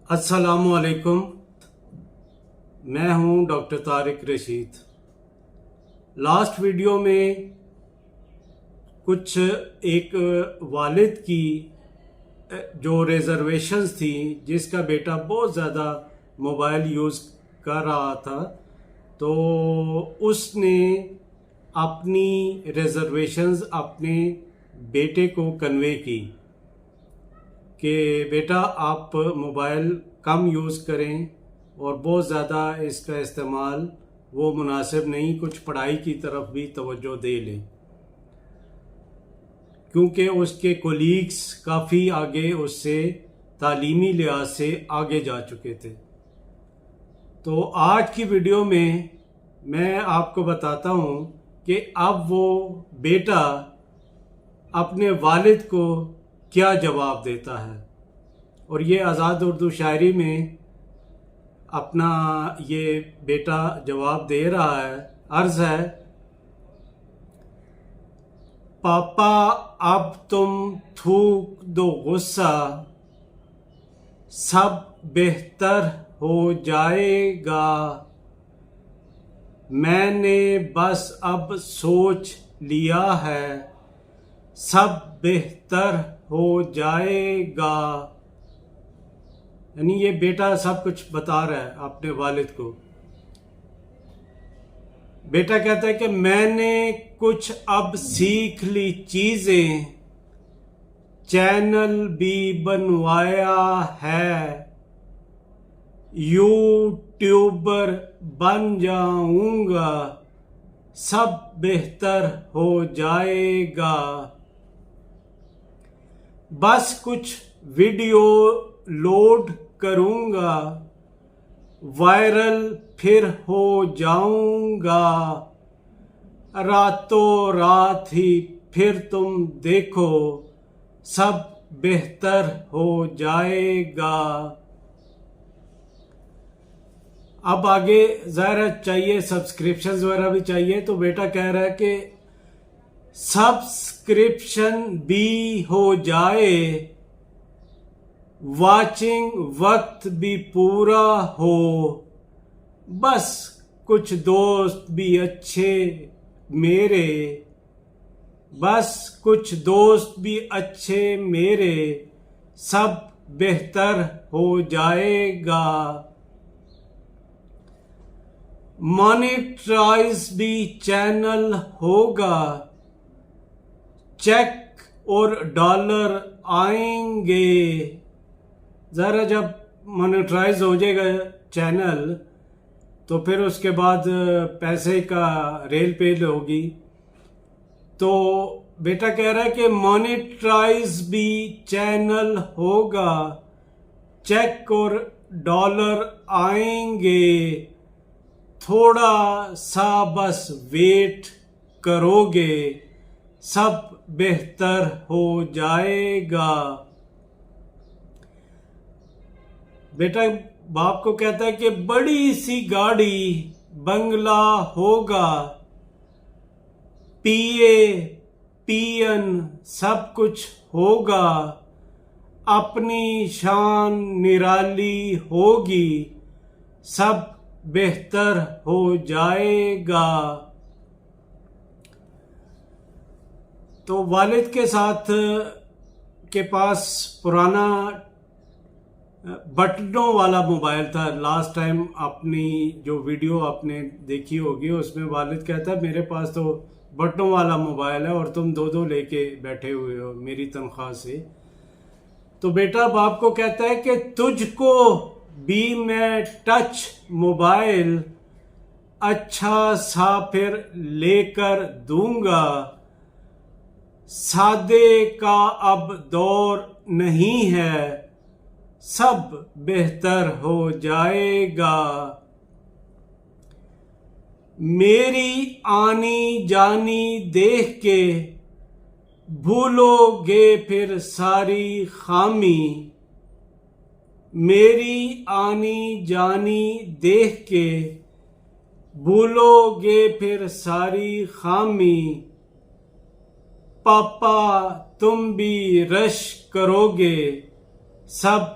अस्सलामु अलैकुम। मैं हूं doctor Tariq Rashid. Last video में कुछ एक वालिद की जो रिजर्वेशंस थी, जिसका बेटा बहुत ज़्यादा मोबाइल यूज़ कर रहा था, तो उसने अपनी रिजर्वेशंस अपने बेटे को कन्वे की कि बेटा आप मोबाइल कम यूज़ करें और बहुत ज़्यादा इसका इस्तेमाल वो मुनासिब नहीं, कुछ पढ़ाई की तरफ भी तवज्जो दे लें, क्योंकि उसके कोलीग्स काफ़ी आगे उससे तालीमी लिहाज से आगे जा चुके थे। तो आज की वीडियो में मैं आपको बताता हूँ कि अब वो बेटा अपने वालिद को क्या जवाब देता है। और ये आज़ाद उर्दू शायरी में अपना ये बेटा जवाब दे रहा है। अर्ज़ है, पापा अब तुम थूक दो गुस्सा, सब बेहतर हो जाएगा। मैंने बस अब सोच लिया है, सब बेहतर हो जाएगा। यानी ये बेटा सब कुछ बता रहा है अपने वालिद को। बेटा कहता है कि मैंने कुछ अब सीख ली चीजें, चैनल भी बनवाया है, यूट्यूबर बन जाऊंगा, सब बेहतर हो जाएगा। बस कुछ वीडियो लोड करूंगा, वायरल फिर हो जाऊंगा, रातों रात ही फिर तुम देखो, सब बेहतर हो जाएगा। अब आगे ज़रा चाहिए सब्सक्रिप्शंस वगैरह भी चाहिए, तो बेटा कह रहा है कि सब्सक्रिप्शन भी हो जाए, वाचिंग वक्त भी पूरा हो, बस कुछ दोस्त भी अच्छे मेरे, बस कुछ दोस्त भी अच्छे मेरे, सब बेहतर हो जाएगा। मॉनिटराइज भी चैनल होगा, चेक और डॉलर आएंगे। ज़रा जब मोनेटाइज हो जाएगा चैनल, तो फिर उसके बाद पैसे का रेल पेल होगी। तो बेटा कह रहा है कि मोनेटाइज भी चैनल होगा, चेक और डॉलर आएंगे, थोड़ा सा बस वेट करोगे, सब बेहतर हो जाएगा। बेटा बाप को कहता है कि बड़ी सी गाड़ी बंगला होगा, पीए पियन सब कुछ होगा, अपनी शान निराली होगी, सब बेहतर हो जाएगा। तो वालिद के साथ के पास पुराना बटनों वाला मोबाइल था। लास्ट टाइम अपनी जो वीडियो आपने देखी होगी, उसमें वालिद कहता है मेरे पास तो बटनों वाला मोबाइल है और तुम दो लेके बैठे हुए हो मेरी तनख्वाह से। तो बेटा बाप को कहता है कि तुझको भी मैं टच मोबाइल अच्छा सा फिर लेकर दूंगा, सादे का अब दौर नहीं है, सब बेहतर हो जाएगा। मेरी आनी जानी देख के भूलोगे फिर सारी खामी, मेरी आनी जानी देख के भूलोगे फिर सारी खामी, पापा तुम भी रश करोगे, सब